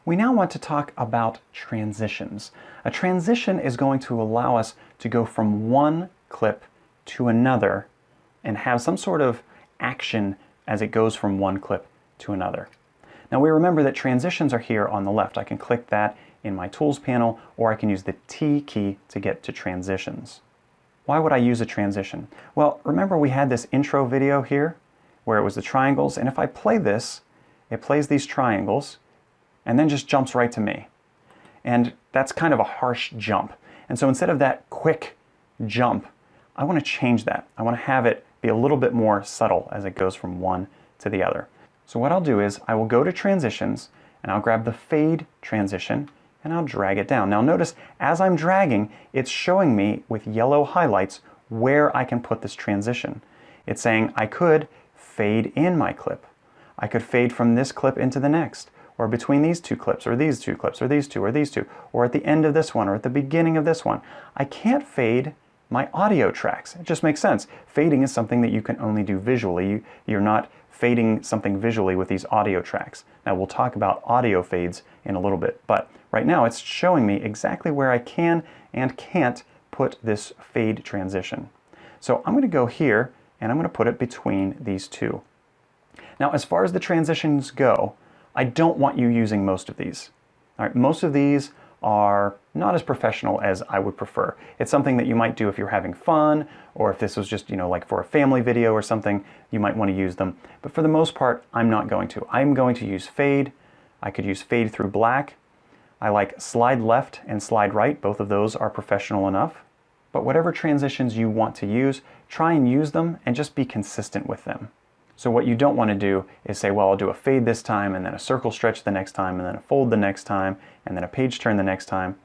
We now want to talk about transitions. A transition is going to allow us to go from one clip to another and have some sort of action as it goes from one clip to another. Now we remember that transitions are here on the left. I can click that in my Tools panel, or I can use the T key to get to transitions. Why would I use a transition? Well, remember we had this intro video here where it was the triangles, and if I play this, it plays these triangles and then just jumps right to me. And that's kind of a harsh jump. And so instead of that quick jump, I want to change that. I want to have it be a little bit more subtle as it goes from one to the other. So what I'll do is I will go to transitions and I'll grab the fade transition and I'll drag it down. Now notice as I'm dragging, it's showing me with yellow highlights where I can put this transition. It's saying I could fade in my clip. I could fade from this clip into the next, or between these two clips, or these two clips, or these two, or these two, or at the end of this one, or at the beginning of this one. I can't fade my audio tracks. It just makes sense. Fading is something that you can only do visually. You're not fading something visually with these audio tracks. Now we'll talk about audio fades in a little bit, but right now it's showing me exactly where I can and can't put this fade transition. So I'm going to go here and I'm going to put it between these two. Now as far as the transitions go, I don't want you using most of these. All right, most of these are not as professional as I would prefer. It's something that you might do if you're having fun, or if this was just, like for a family video or something, you might want to use them. But for the most part, I'm not going to. I'm going to use fade. I could use fade through black. I like slide left and slide right. Both of those are professional enough. But whatever transitions you want to use, try and use them and just be consistent with them. So what you don't want to do is say, well, I'll do a fade this time, and then a circle stretch the next time, and then a fold the next time, and then a page turn the next time.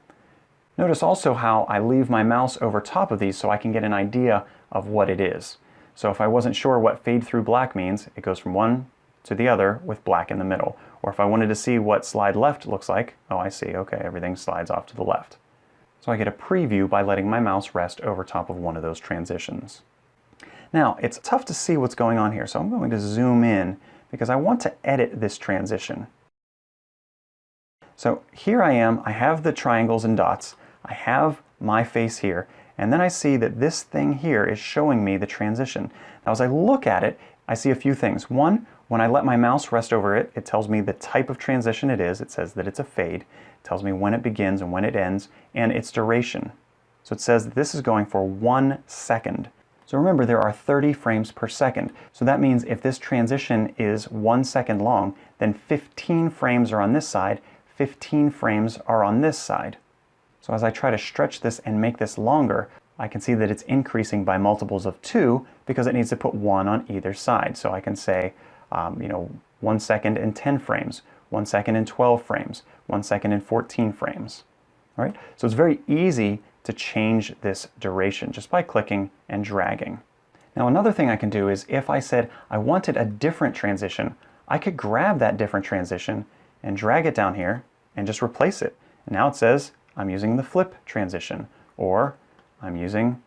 Notice also how I leave my mouse over top of these so I can get an idea of what it is. So if I wasn't sure what fade through black means, it goes from one to the other with black in the middle. Or if I wanted to see what slide left looks like, oh, I see, okay, everything slides off to the left. So I get a preview by letting my mouse rest over top of one of those transitions. Now, it's tough to see what's going on here, so I'm going to zoom in because I want to edit this transition. So here I am, I have the triangles and dots, I have my face here, and then I see that this thing here is showing me the transition. Now as I look at it, I see a few things. One, when I let my mouse rest over it, it tells me the type of transition it is. It says that it's a fade. It tells me when it begins and when it ends, and its duration. So it says that this is going for 1 second. So remember, there are 30 frames per second. So that means if this transition is 1 second long, then 15 frames are on this side, 15 frames are on this side. So as I try to stretch this and make this longer, I can see that it's increasing by multiples of 2 because it needs to put 1 on either side. So I can say, 1 second and 10 frames, 1 second and 12 frames, 1 second and 14 frames. All right? So it's very easy to change this duration just by clicking and dragging. Now another thing I can do is if I said I wanted a different transition, I could grab that different transition and drag it down here and just replace it. And now it says I'm using the flip transition, or I'm using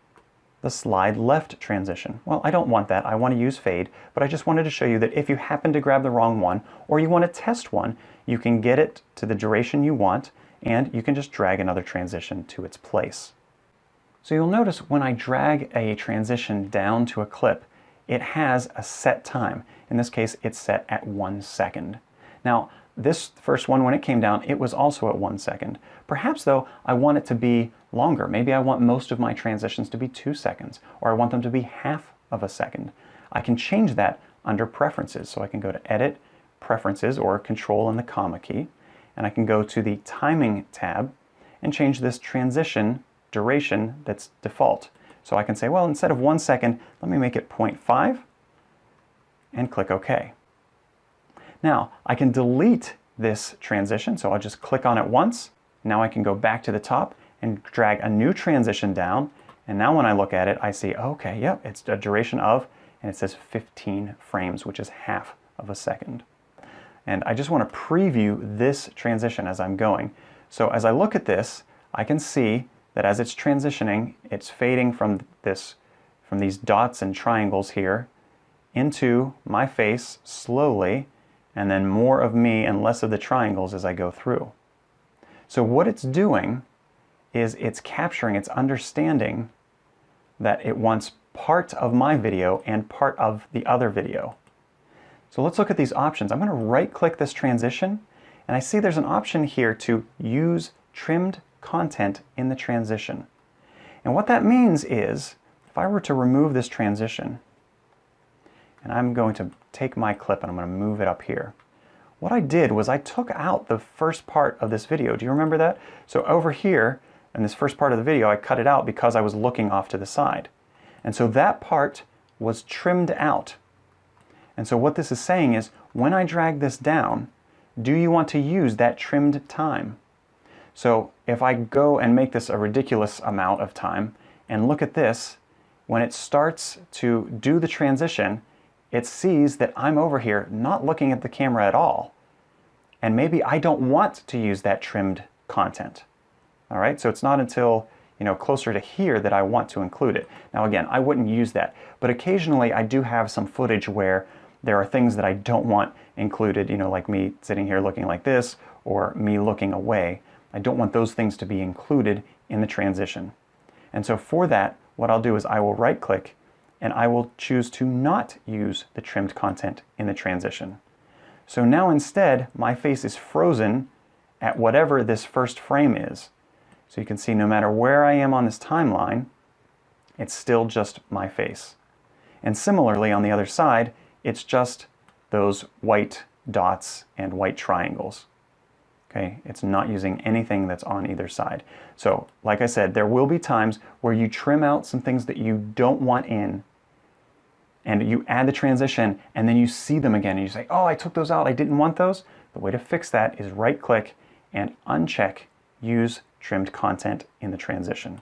the slide left transition. Well, I don't want that. I want to use fade, but I just wanted to show you that if you happen to grab the wrong one, or you want to test one, you can get it to the duration you want, and you can just drag another transition to its place. So you'll notice when I drag a transition down to a clip, it has a set time. In this case, it's set at 1 second. Now, this first one, when it came down, it was also at 1 second. Perhaps, though, I want it to be longer. Maybe I want most of my transitions to be 2 seconds, or I want them to be half of a second. I can change that under Preferences. So I can go to Edit, Preferences, or Control and the comma key, and I can go to the Timing tab and change this transition duration that's default. So I can say, well, instead of 1 second, let me make it 0.5 and click OK. Now, I can delete this transition, so I'll just click on it once. Now I can go back to the top and drag a new transition down, and now when I look at it, I see, okay, yep, it's a duration of, and it says 15 frames, which is half of a second. And I just want to preview this transition as I'm going. So as I look at this, I can see that as it's transitioning, it's fading from these dots and triangles here into my face slowly, and then more of me and less of the triangles as I go through. So what it's doing is it's capturing, it's understanding that it wants part of my video and part of the other video. So let's look at these options. I'm going to right-click this transition, and I see there's an option here to use trimmed content in the transition. And what that means is, if I were to remove this transition, and I'm going to take my clip and I'm going to move it up here. What I did was I took out the first part of this video. Do you remember that? So over here, in this first part of the video, I cut it out because I was looking off to the side. And so that part was trimmed out. And so what this is saying is, when I drag this down, do you want to use that trimmed time? So if I go and make this a ridiculous amount of time, and look at this, when it starts to do the transition, it sees that I'm over here not looking at the camera at all. And maybe I don't want to use that trimmed content. All right, so it's not until closer to here that I want to include it. Now again, I wouldn't use that, but occasionally I do have some footage where there are things that I don't want included, like me sitting here looking like this, or me looking away. I don't want those things to be included in the transition. And so for that, what I'll do is I will right-click and I will choose to not use the trimmed content in the transition. So now instead, my face is frozen at whatever this first frame is. So you can see no matter where I am on this timeline, it's still just my face. And similarly on the other side, it's just those white dots and white triangles. Okay, it's not using anything that's on either side. So, like I said, there will be times where you trim out some things that you don't want in, and you add the transition, and then you see them again, and you say, oh, I took those out, I didn't want those. The way to fix that is right-click and uncheck Use Trimmed Content in the transition.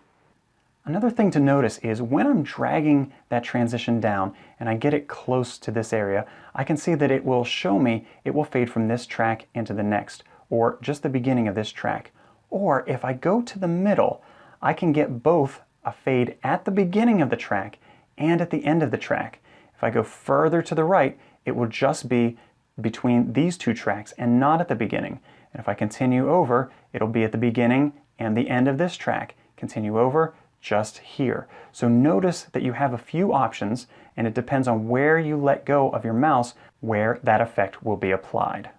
Another thing to notice is when I'm dragging that transition down and I get it close to this area, I can see that it will show me, it will fade from this track into the next, or just the beginning of this track. Or if I go to the middle, I can get both a fade at the beginning of the track and at the end of the track. If I go further to the right, it will just be between these two tracks and not at the beginning. And if I continue over, it'll be at the beginning and the end of this track. Continue over, just here. So notice that you have a few options, and it depends on where you let go of your mouse where that effect will be applied.